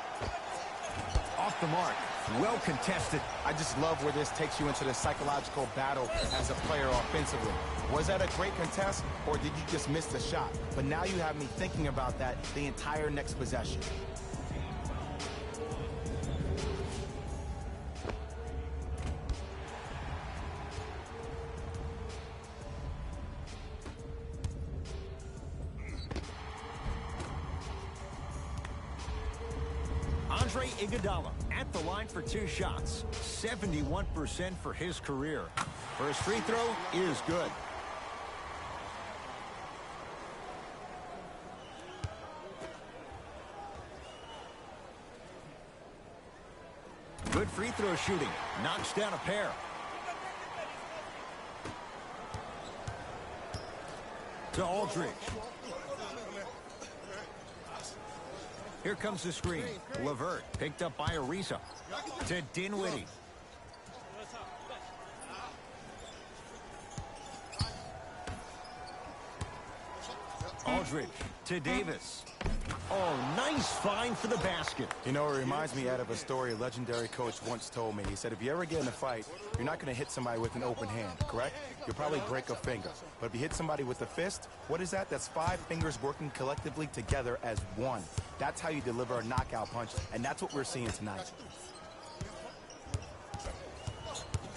Off the mark. Well contested. I just love where this takes you into the psychological battle as a player offensively. Was that a great contest, or did you just miss the shot? But now you have me thinking about that the entire next possession. Andre Iguodala at the line for 2 shots. 71% for his career. First free throw is good. Good free throw shooting. Knocks down a pair. To Aldridge. Here comes the screen. LeVert picked up by Ariza. To Dinwiddie. Aldridge to Davis. Oh, nice find for the basket. You know, it reminds me, Ed, of a story a legendary coach once told me. He said, if you ever get in a fight, you're not going to hit somebody with an open hand, correct? You'll probably break a finger. But if you hit somebody with a fist, what is that? That's 5 fingers working collectively together as one. That's how you deliver a knockout punch, and that's what we're seeing tonight.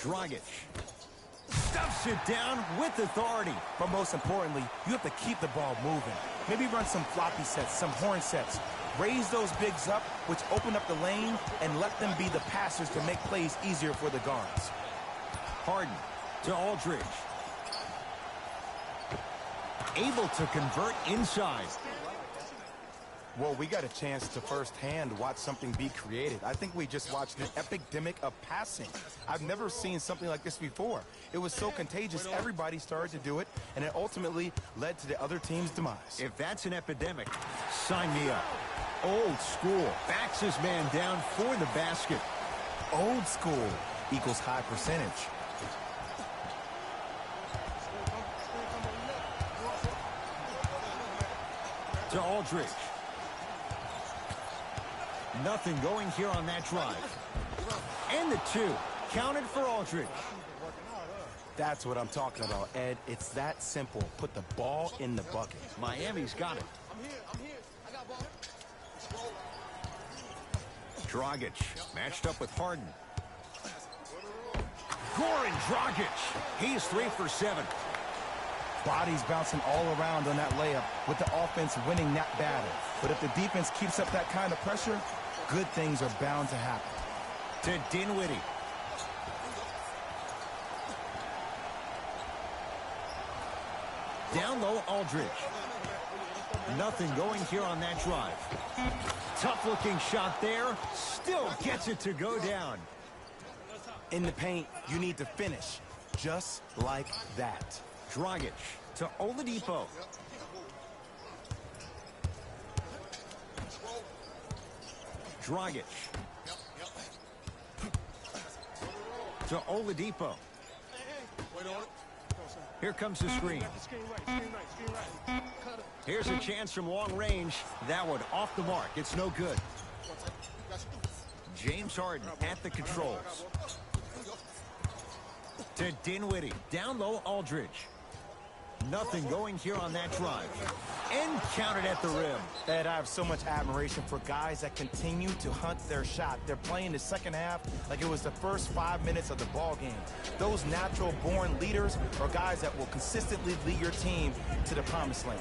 Dragic stuffs it down with authority. But most importantly, you have to keep the ball moving. Maybe run some floppy sets, some horn sets. Raise those bigs up, which open up the lane, and let them be the passers to make plays easier for the guards. Harden to Aldridge. Able to convert inside. Well, we got a chance to firsthand watch something be created. I think we just watched an epidemic of passing. I've never seen something like this before. It was so contagious, everybody started to do it, and it ultimately led to the other team's demise. If that's an epidemic, sign me up. Old school. Backs his man down for the basket. Old school equals high percentage. To Aldridge. Nothing going here on that drive. And the 2. Counted for Aldridge. That's what I'm talking about, Ed. It's that simple. Put the ball in the bucket. Miami's got it. Dragic matched up with Harden. Goran Dragic. He's 3 for 7. Bodies bouncing all around on that layup with the offense winning that battle. But if the defense keeps up that kind of pressure, good things are bound to happen. To Dinwiddie. Down low, Aldridge. Nothing going here on that drive. Tough-looking shot there. Still gets it to go down. In the paint, you need to finish. Just like that. Dragic to Oladipo. Dragic to Oladipo. Here comes the screen. Here's a chance from long range. That one off the mark. It's no good. James Harden at the controls. To Dinwiddie. Down low, Aldridge. Nothing going here on that drive. And counted at the rim. Ed, I have so much admiration for guys that continue to hunt their shot. They're playing the second half like it was the first 5 minutes of the ball game. Those natural-born leaders are guys that will consistently lead your team to the promised land.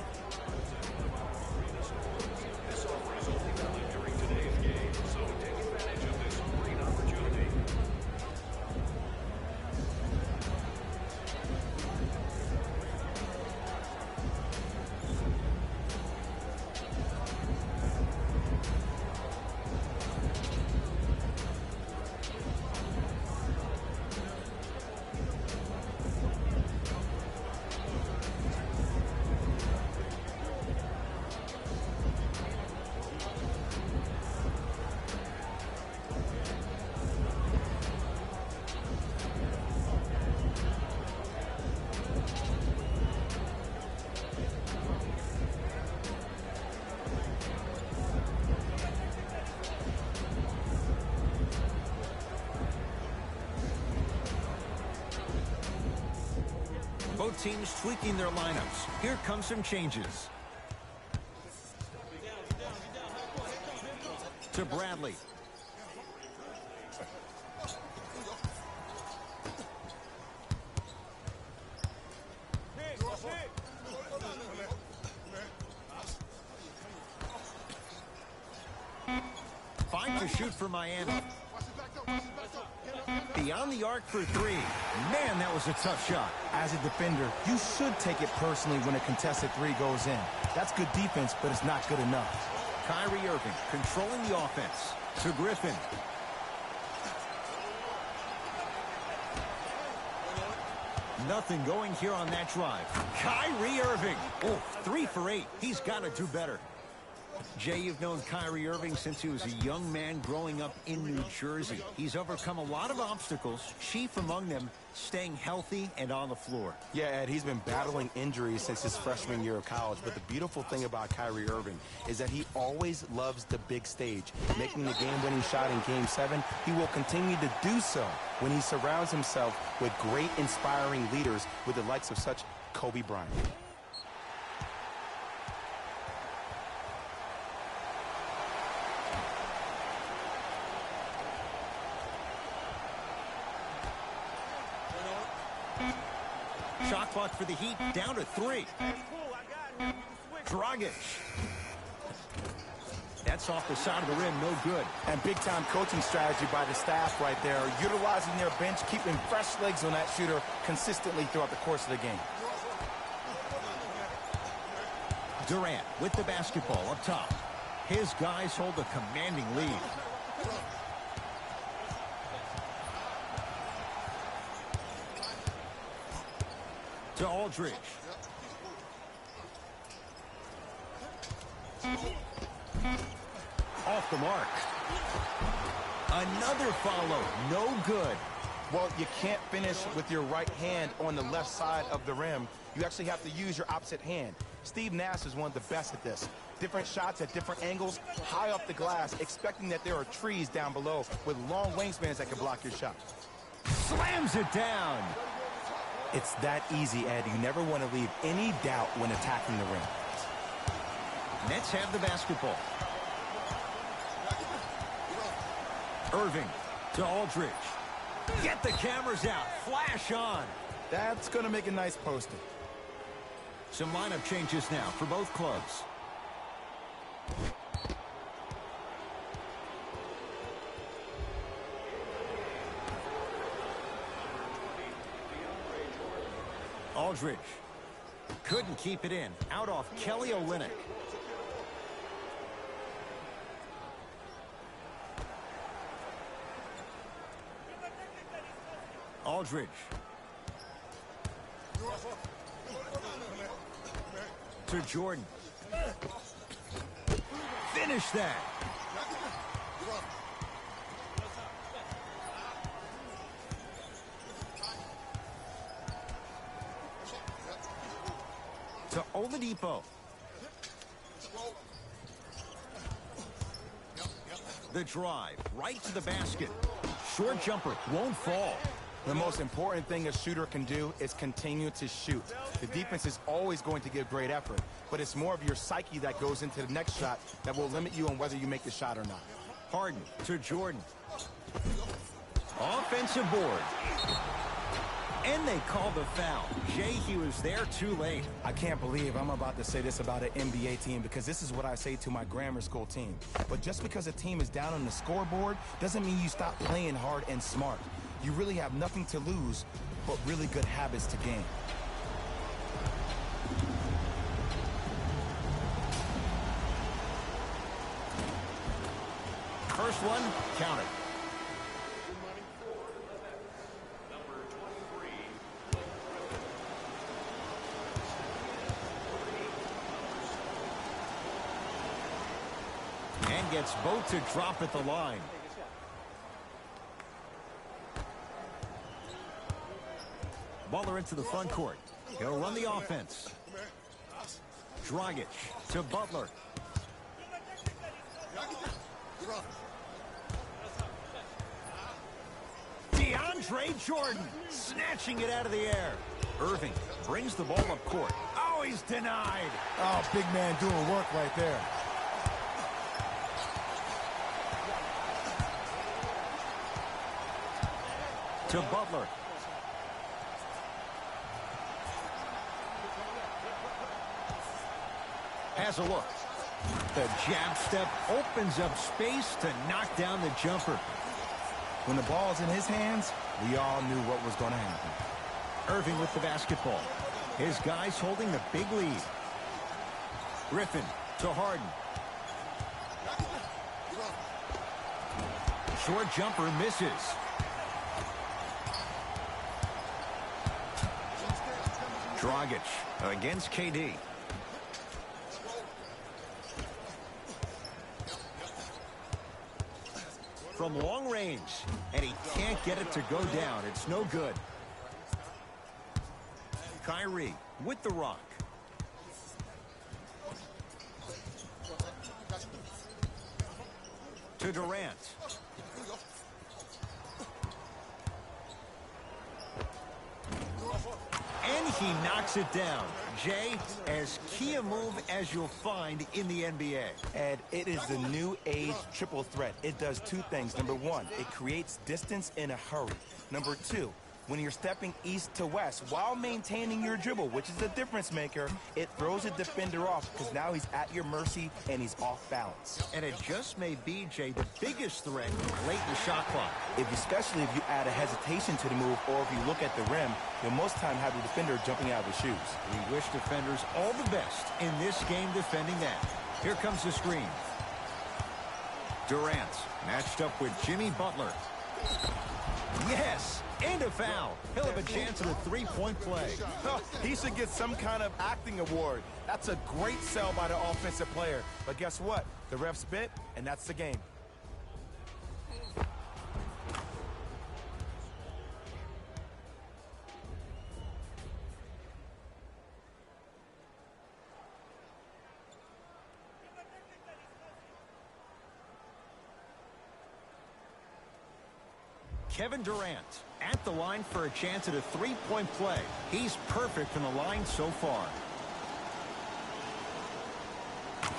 Both teams tweaking their lineups. Here come some changes. To Bradley. Fine to shoot for Miami. Beyond the arc for three. Man, that was a tough shot. As a defender, you should take it personally when a contested three goes in. That's good defense, but it's not good enough. Kyrie Irving controlling the offense. To Griffin. Nothing going here on that drive. Kyrie Irving. Oh, 3 for 8. He's got to do better. Jay, you've known Kyrie Irving since he was a young man growing up in New Jersey. He's overcome a lot of obstacles, chief among them staying healthy and on the floor. Yeah, Ed, he's been battling injuries since his freshman year of college, but the beautiful thing about Kyrie Irving is that he always loves the big stage. Making the game-winning shot in Game 7, he will continue to do so when he surrounds himself with great, inspiring leaders with the likes of such Kobe Bryant. Shot clock for the Heat down to 3. Dragic. That's off the side of the rim, no good. And big-time coaching strategy by the staff right there, utilizing their bench, keeping fresh legs on that shooter consistently throughout the course of the game. Durant with the basketball up top. His guys hold a commanding lead. To Aldridge. Off the mark. Another follow. No good. Well, you can't finish with your right hand on the left side of the rim. You actually have to use your opposite hand. Steve Nash is one of the best at this. Different shots at different angles, high up the glass, expecting that there are trees down below with long wingspans that can block your shot. Slams it down. It's that easy, Ed. You never want to leave any doubt when attacking the rim. Nets have the basketball. Irving to Aldridge. Get the cameras out. Flash on. That's going to make a nice poster. Some lineup changes now for both clubs. Aldridge couldn't keep it in. Out off Kelly Olynyk. Aldridge. To Jordan. Finish that. To Oladipo. The drive, right to the basket. Short jumper, won't fall. The most important thing a shooter can do is continue to shoot. The defense is always going to give great effort, but it's more of your psyche that goes into the next shot that will limit you on whether you make the shot or not. Harden to Jordan. Offensive board. And they call the foul. Jay, he was there too late. I can't believe I'm about to say this about an NBA team because this is what I say to my grammar school team. But just because a team is down on the scoreboard doesn't mean you stop playing hard and smart. You really have nothing to lose, but really good habits to gain. First one, count it. And gets both to drop at the line. Butler into the front court. He'll run the offense. Dragic to Butler. DeAndre Jordan snatching it out of the air. Irving brings the ball up court. Oh, he's denied. Oh, big man doing work right there. To Butler. Has a look. The jab step opens up space to knock down the jumper. When the ball's in his hands, we all knew what was going to happen. Irving with the basketball. His guys holding the big lead. Griffin to Harden. Short jumper misses. Dragic against KD. From long range, and he can't get it to go down. It's no good. Kyrie with the rock. To Durant. And he knocks it down. Jay, as key a move as you'll find in the NBA. Ed, it is the new age triple threat. It does two things. Number one, it creates distance in a hurry. Number two, when you're stepping east to west while maintaining your dribble, which is a difference maker, it throws a defender off because now he's at your mercy and he's off balance. And it just may be, Jay, the biggest threat late in the shot clock. Especially if you add a hesitation to the move, or if you look at the rim, you'll most time have the defender jumping out of his shoes. We wish defenders all the best in this game defending that. Here comes the screen. Durant matched up with Jimmy Butler. Yes! And a foul. He'll have a chance at a three-point play. He should get some kind of acting award. That's a great sell by the offensive player. But guess what? The ref spit, and that's the game. Kevin Durant at the line for a chance at a three-point play. He's perfect from the line so far.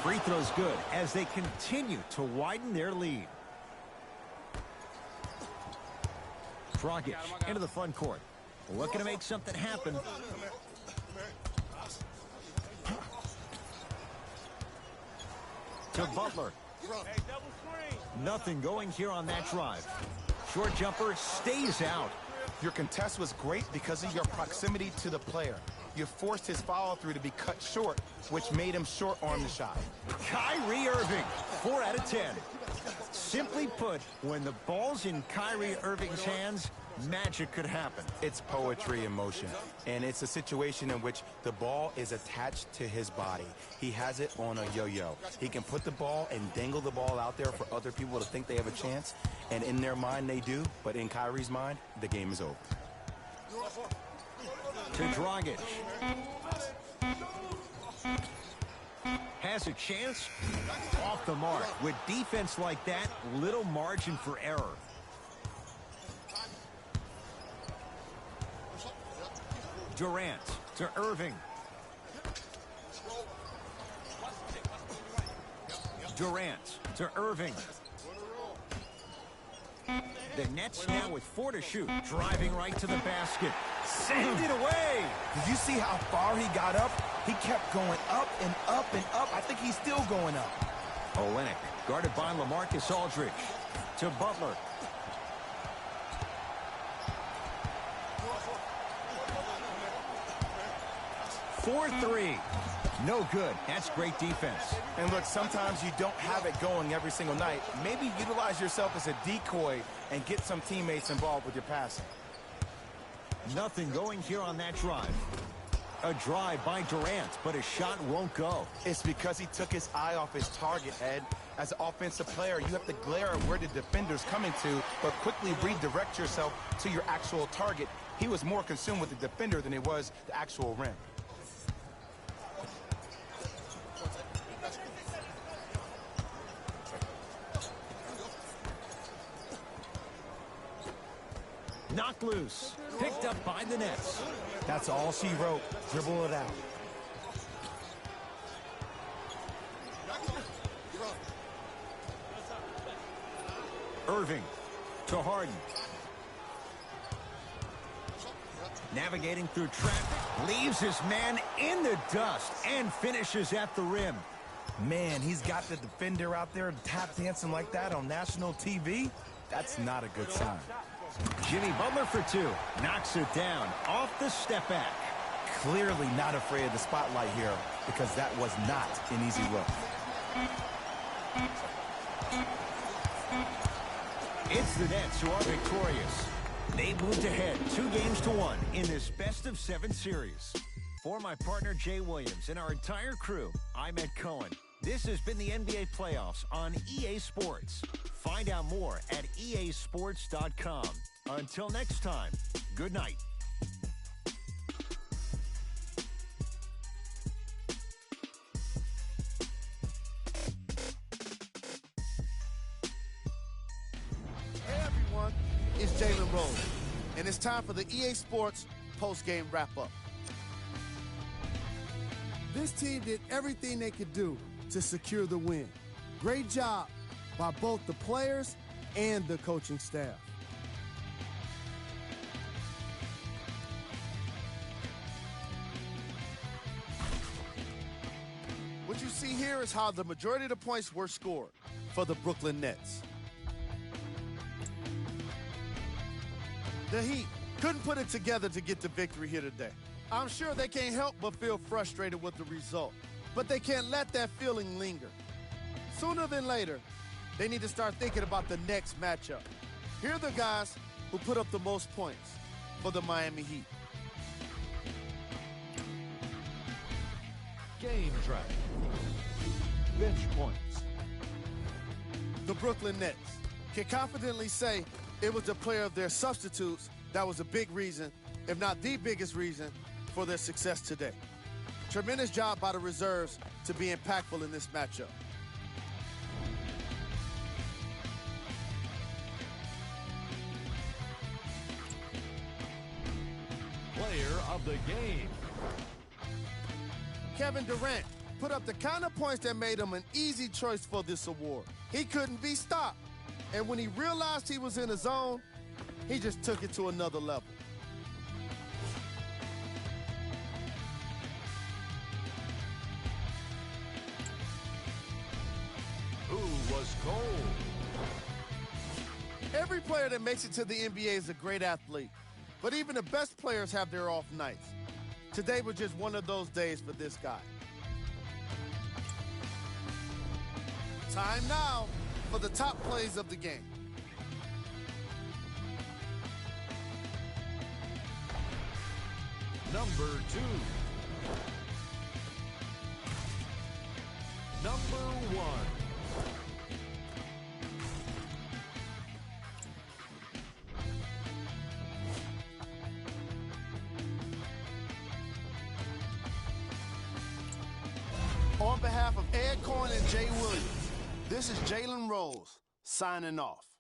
Free throw's good as they continue to widen their lead. Dragic into the front court. Looking to make something happen. To Butler. Nothing going here on that drive. Short jumper stays out. Your contest was great because of your proximity to the player. You forced his follow-through to be cut short, which made him short-arm the shot. Kyrie Irving, 4 out of 10. Simply put, when the ball's in Kyrie Irving's hands, magic could happen. It's poetry in motion, and it's a situation in which the ball is attached to his body. He has it on a yo-yo. He can put the ball and dangle the ball out there for other people to think they have a chance, and in their mind they do, but in Kyrie's mind, the game is over. To Dragic. Has a chance. Off the mark. With defense like that, little margin for error. Durant to Irving. Durant to Irving. The Nets now with 4 to shoot. Driving right to the basket. Send it away. Did you see how far he got up? He kept going up and up and up. I think he's still going up. Olynyk guarded by LaMarcus Aldridge. To Butler. For 3. No good. That's great defense. And look, sometimes you don't have it going every single night. Maybe utilize yourself as a decoy and get some teammates involved with your passing. Nothing going here on that drive. A drive by Durant, but his shot won't go. It's because he took his eye off his target, Ed. As an offensive player, you have to glare at where the defender's coming to, but quickly redirect yourself to your actual target. He was more consumed with the defender than it was the actual rim. Knocked loose. Picked up by the Nets. That's all she wrote. Dribble it out. Irving to Harden. Navigating through traffic. Leaves his man in the dust and finishes at the rim. Man, he's got the defender out there tap dancing like that on national TV. That's not a good sign. Jimmy Butler for 2. Knocks it down off the step back. Clearly not afraid of the spotlight here because that was not an easy look. It's the Nets who are victorious. They moved ahead 2-1 in this best-of-7 series. For my partner Jay Williams and our entire crew, I'm Ed Cohen. This has been the NBA playoffs on EA Sports. Find out more at easports.com. Until next time, good night. Hey everyone, it's Jalen Rose, and it's time for the EA Sports post-game wrap-up. This team did everything they could do to secure the win. Great job by both the players and the coaching staff. What you see here is how the majority of the points were scored for the Brooklyn Nets. The Heat couldn't put it together to get the victory here today. I'm sure they can't help but feel frustrated with the result, but they can't let that feeling linger. Sooner than later, they need to start thinking about the next matchup. Here are the guys who put up the most points for the Miami Heat. Game track. Bench points. The Brooklyn Nets can confidently say it was the player of their substitutes that was a big reason, if not the biggest reason, for their success today. Tremendous job by the reserves to be impactful in this matchup. Player of the game. Kevin Durant put up the kind of points that made him an easy choice for this award. He couldn't be stopped. And when he realized he was in the zone, he just took it to another level. Who was cold? Every player that makes it to the NBA is a great athlete, but even the best players have their off nights. Today was just one of those days for this guy. Time now for the top plays of the game. Number 2. Number 1. On behalf of Ed Coyne and Jay Williams, this is Jalen Rose signing off.